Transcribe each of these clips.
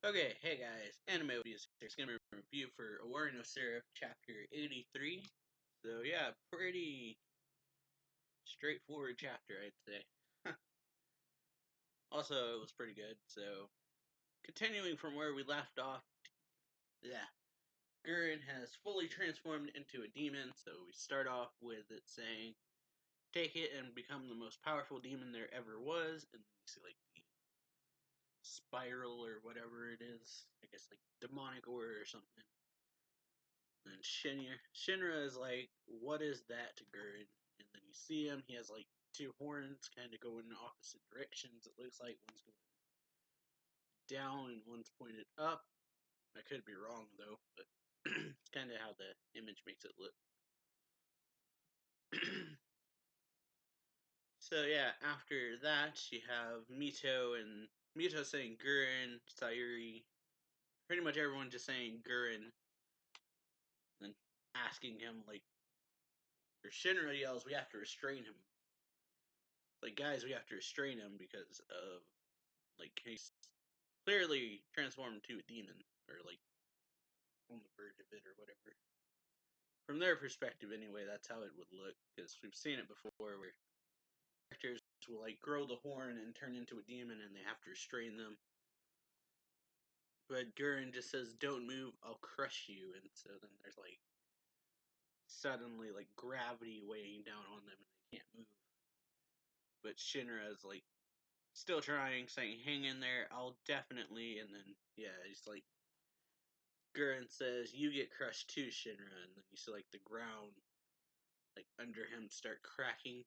Okay, hey guys, Anime Videos here. It's gonna be a review for Owari no Seraph Chapter 83. So yeah, pretty straightforward chapter, I'd say. Also, it was pretty good. So continuing from where we left off, yeah, Guren has fully transformed into a demon. So we start off with it saying, "Take it and become the most powerful demon there ever was," and then you see like the spiral or whatever it is. I guess like demonic aura or something. And Shinra is like, "What is that to Guren?" And then you see him, he has like two horns kind of going in opposite directions. It looks like one's going down and one's pointed up. I could be wrong though, but it's kind of how the image makes it look. So yeah, after that you have Mito saying Guren, Sayuri, pretty much everyone just saying Guren, and asking him like, or Shinra yells, "We have to restrain him." Like, guys, we have to restrain him because of, like, he's clearly transformed into a demon, or, like, on the verge of it, or whatever. From their perspective, anyway, that's how it would look, because we've seen it before, where characters will, like, grow the horn and turn into a demon, and they have to restrain them. But Guren just says, "Don't move, I'll crush you," and so then there's, like, suddenly, like, gravity weighing down on them, and they can't move. But Shinra is, like, still trying, saying, "Hang in there, I'll definitely," and then, yeah, he's like, Guren says, "You get crushed too, Shinra," and then you see, like, the ground, like, under him start cracking.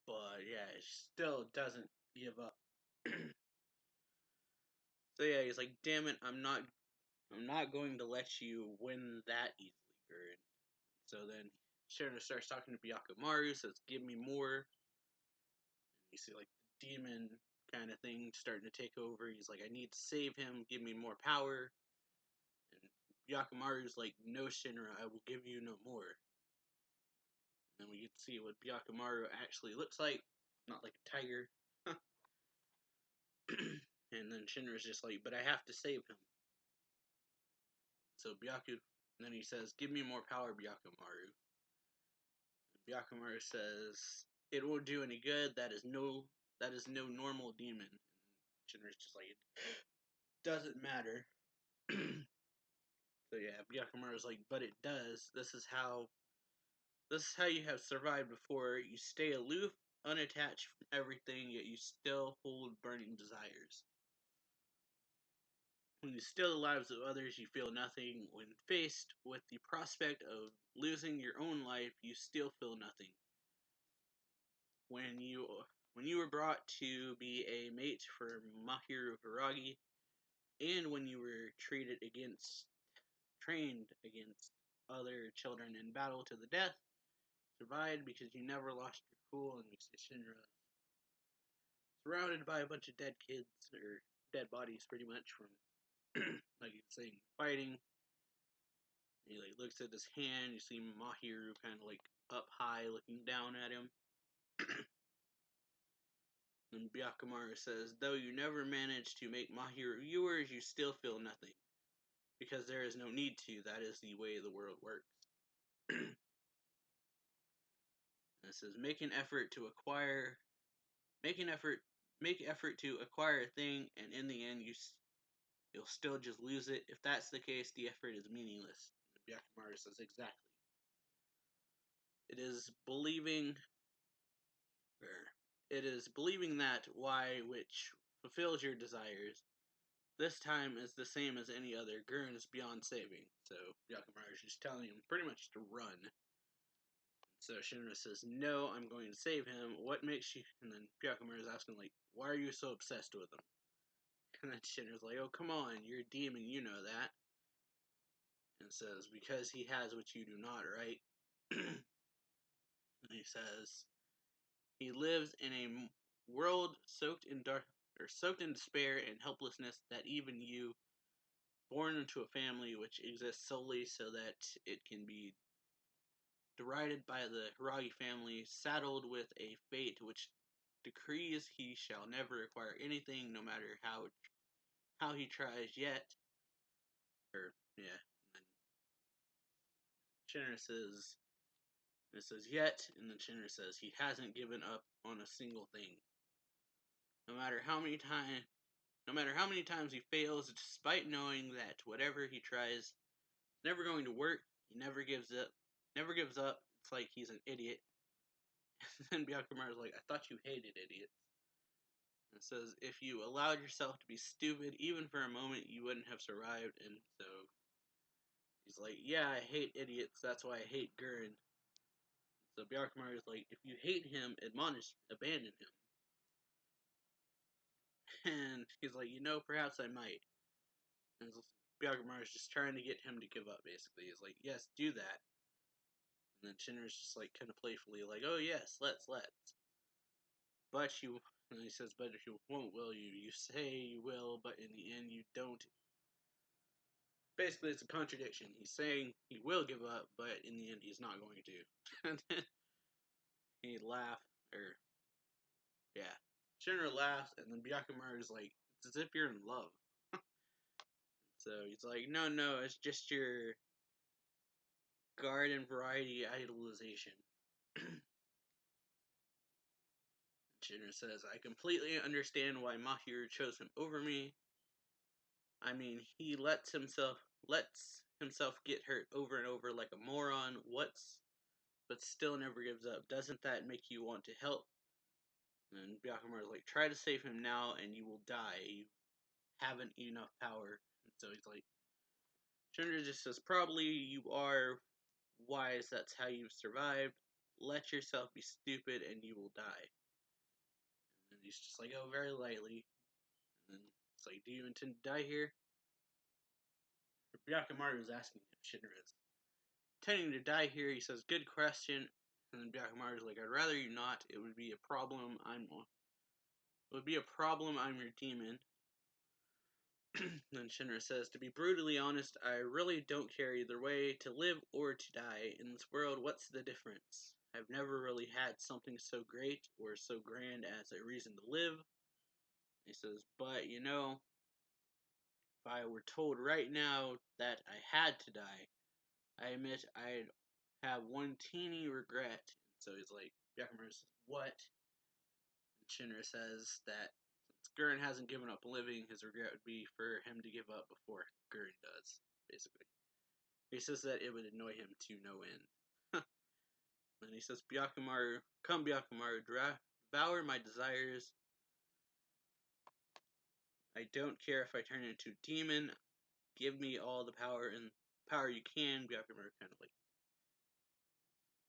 But, yeah, it still doesn't give up. So, yeah, he's like, "Damn it, I'm not going to let you win that easily, Guren." So then Shinra starts talking to Byakumaru, says, "Give me more." And you see, like, the demon kind of thing starting to take over. He's like, "I need to save him, give me more power." And Byakumaru's like, "No, Shinra, I will give you no more." And then we get to see what Byakumaru actually looks like, not like a tiger. And then Shinra's just like, "But I have to save him." So and then he says, "Give me more power, Byakumaru." And Byakumaru says, "It won't do any good. That is no normal demon." And Shinra's just like, "It doesn't matter." So yeah, Byakumaru's like, "But it does. This is how you have survived before. You stay aloof, unattached from everything, yet you still hold burning desires. When you steal the lives of others, you feel nothing. When faced with the prospect of losing your own life, you still feel nothing. When you were brought to be a mate for Mahiru Hiragi, and when you were trained against other children in battle to the death, survived because you never lost your cool." And we see Shinra surrounded by a bunch of dead kids, or dead bodies pretty much, from, like you saying, fighting. He like looks at his hand, you see Mahiru kind of like up high looking down at him. And Byakumaru says, "Though you never managed to make Mahiru yours, you still feel nothing. Because there is no need to, that is the way the world works." And it says, make effort to acquire a thing, and in the end you'll still just lose it. If that's the case, the effort is meaningless." And Byakumaru says, "Exactly. It is believing that why which fulfills your desires. This time is the same as any other. Guren is beyond saving." So Byakumaru is just telling him pretty much to run. So Shinra says, "No, I'm going to save him. What makes you..." And then Byakumaru is asking, like, "Why are you so obsessed with him?" And then Shinra's like, "Oh, come on, you're a demon, you know that." And says, "Because he has what you do not, right?" And he says, "He lives in a world soaked in despair and helplessness, that even you, born into a family which exists solely so that it can be derided by the Hiragi family, saddled with a fate which decrees he shall never acquire anything, no matter how he tries yet. Or yeah, and then Shinra says it says yet, and then Shinra says he hasn't given up on a single thing. No matter how many times No matter how many times he fails, despite knowing that whatever he tries is never going to work, he never gives up. Never gives up. It's like he's an idiot. And then Byakumaru's like, I thought you hated idiots. And it says, if you allowed yourself to be stupid, even for a moment, you wouldn't have survived. And so he's like, yeah, I hate idiots. That's why I hate Guren. So Byakumaru's like, if you hate him, abandon him. And he's like, perhaps I might. And Byakumaru's just trying to get him to give up, basically. He's like, yes, do that. And then Shinra's just like, kind of playfully, like, oh yes, let's. But you, and he says, but if you won't, will you? You say you will, but in the end you don't. Basically, it's a contradiction. He's saying he will give up, but in the end he's not going to. And then he laughs, or, yeah. Shinra laughs, and then Byakumaru's like, it's as if you're in love. So he's like, no, it's just your garden variety idolization. Shinra says, I completely understand why Mahiru chose him over me. I mean, he lets himself get hurt over and over like a moron, but still never gives up. Doesn't that make you want to help? And Byakumaru's like, try to save him now and you will die. You haven't enough power. And so he's like, Shinra just says, probably you are wise, that's how you've survived. Let yourself be stupid and you will die. And he's just like, oh, very lightly. And then it's like, do you intend to die here? Byakumaru is asking if Shinra is intending to die here. He says, good question. And then Byakumaru is like, I'd rather you not. It would be a problem. I'm your demon. Then Shinra says, to be brutally honest, I really don't care either way, to live or to die. In this world, what's the difference? I've never really had something so great or so grand as a reason to live. He says, but if I were told right now that I had to die, I admit I'd have one teeny regret. So he's like, Byakumaru says, what? And Shinra says that since Guren hasn't given up living, his regret would be for him to give up before Guren does, basically. He says that it would annoy him to no end. Then he says, come Byakumaru, devour my desires. I don't care if I turn into a demon. Give me all the power you can. Byakumaru kind of like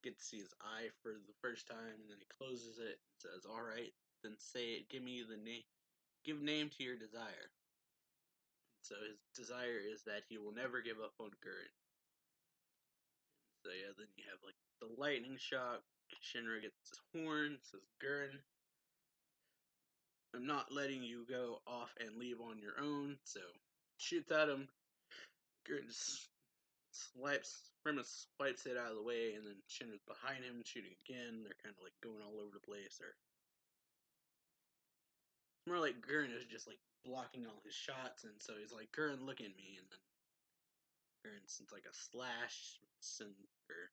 get to see his eye for the first time, and then he closes it and says, alright, then say it, give name to your desire. So his desire is that he will never give up on Guren. So yeah, then you have like the lightning shock, Shinra gets his horn, says, Guren, I'm not letting you go off and leave on your own, so shoots at him. Guren swipes it out of the way, and then Shinra's behind him, shooting again. They're kind of like going all over the place. It's more like Guren is just like blocking all his shots, and so he's like, Guren, look at me, and then Guren sends like a slash, or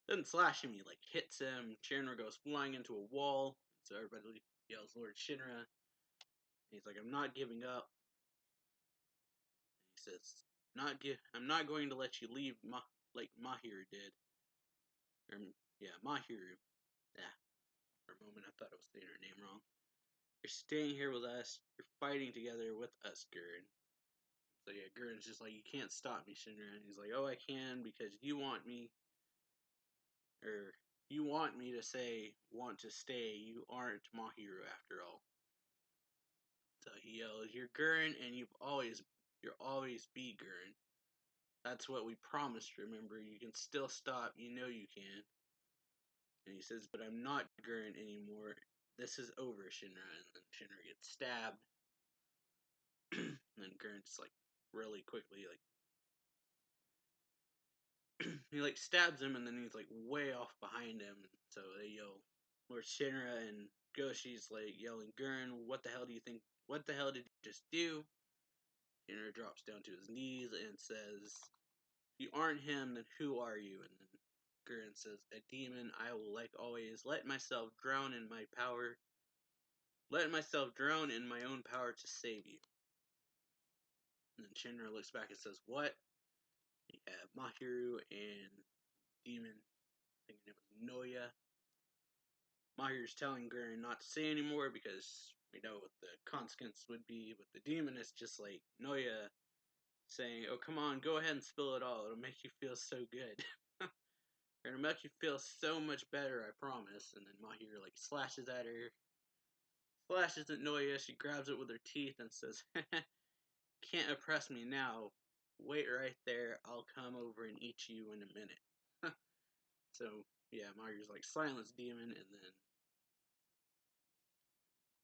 doesn't slash him, he like hits him. Shinra goes flying into a wall, so everybody yells, Lord Shinra. And he's like, I'm not giving up. And he says, I'm not going to let you leave like Mahiru did. Or, yeah, Mahiru. Yeah, for a moment I thought I was saying her name wrong. You're staying here with us. You're fighting together with us, Guren. So yeah, Guren's just like, you can't stop me, Shinra. And he's like, oh, I can because you want me to want to stay. You aren't Mahiru after all. So he yells, you're Guren and you'll always be Guren. That's what we promised, remember? You can still stop. You know you can. And he says, but I'm not Guren anymore. This is over, Shinra. And then Shinra gets stabbed. And then Guren just like really quickly like he like stabs him, and then he's like way off behind him. So they yell, Lord Shinra, and Goshi's like yelling, Guren, what the hell do you think? What the hell did you just do? Shinra drops down to his knees and says, if you aren't him, then who are you? And then Guren says, a demon. I will, like always, let myself drown in my power. Let myself drown in my own power to save you. And then Shinra looks back and says, what? You have Mahiru and demon, thinking it was Noya. Mahiru's telling Guren not to say anymore because we know what the consequence would be. But the demon is just like Noya saying, oh, come on, go ahead and spill it all. It'll make you feel so good. It'll make you feel so much better, I promise. And then Mahiru like slashes at her. Slashes at Noya. She grabs it with her teeth and says, can't oppress me now. Wait right there. I'll come over and eat you in a minute. So, yeah, Mahiru's like, silence, demon, and then,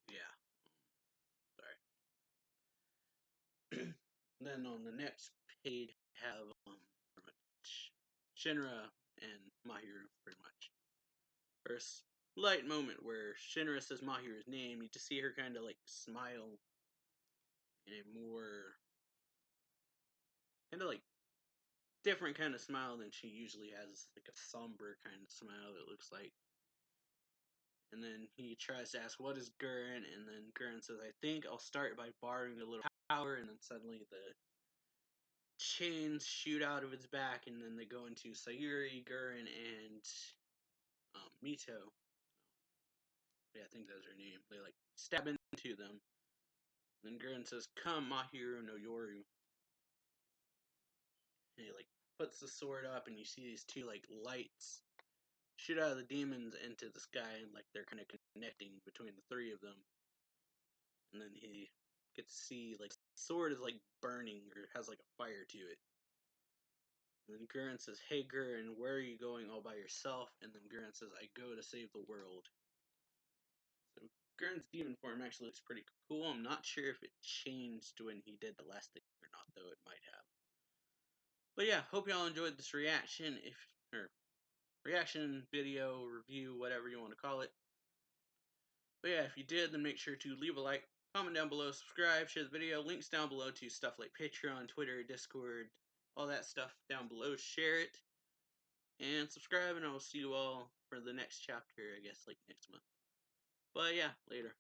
yeah, sorry. Then on the next page, have pretty much Shinra and Mahiru, pretty much. First light moment where Shinra says Mahiru's name, you just see her kind of like smile in a more kind of like different kind of smile than she usually has, like a somber kind of smile it looks like. And then he tries to ask, what is Guren? And then Guren says, I think I'll start by borrowing a little power. And then suddenly the chains shoot out of its back. And then they go into Sayuri, Guren, and Mito. Yeah, I think that's her name. They like stab into them. And then Guren says, come, Mahiru no Yoru. And he like puts the sword up and you see these two like lights shoot out of the demons into the sky, and like they're kind of connecting between the three of them. And then he gets to see like the sword is like burning or has like a fire to it. And then Guren says, hey Guren, where are you going all by yourself? And then Guren says, I go to save the world. So Guren's demon form actually looks pretty cool. I'm not sure if it changed when he did the last thing or not, though it might have. But yeah, hope y'all enjoyed this reaction, or reaction, video, review, whatever you want to call it. But yeah, if you did, then make sure to leave a like, comment down below, subscribe, share the video, links down below to stuff like Patreon, Twitter, Discord, all that stuff down below, share it, and subscribe, and I will see you all for the next chapter, I guess, like next month. But yeah, later.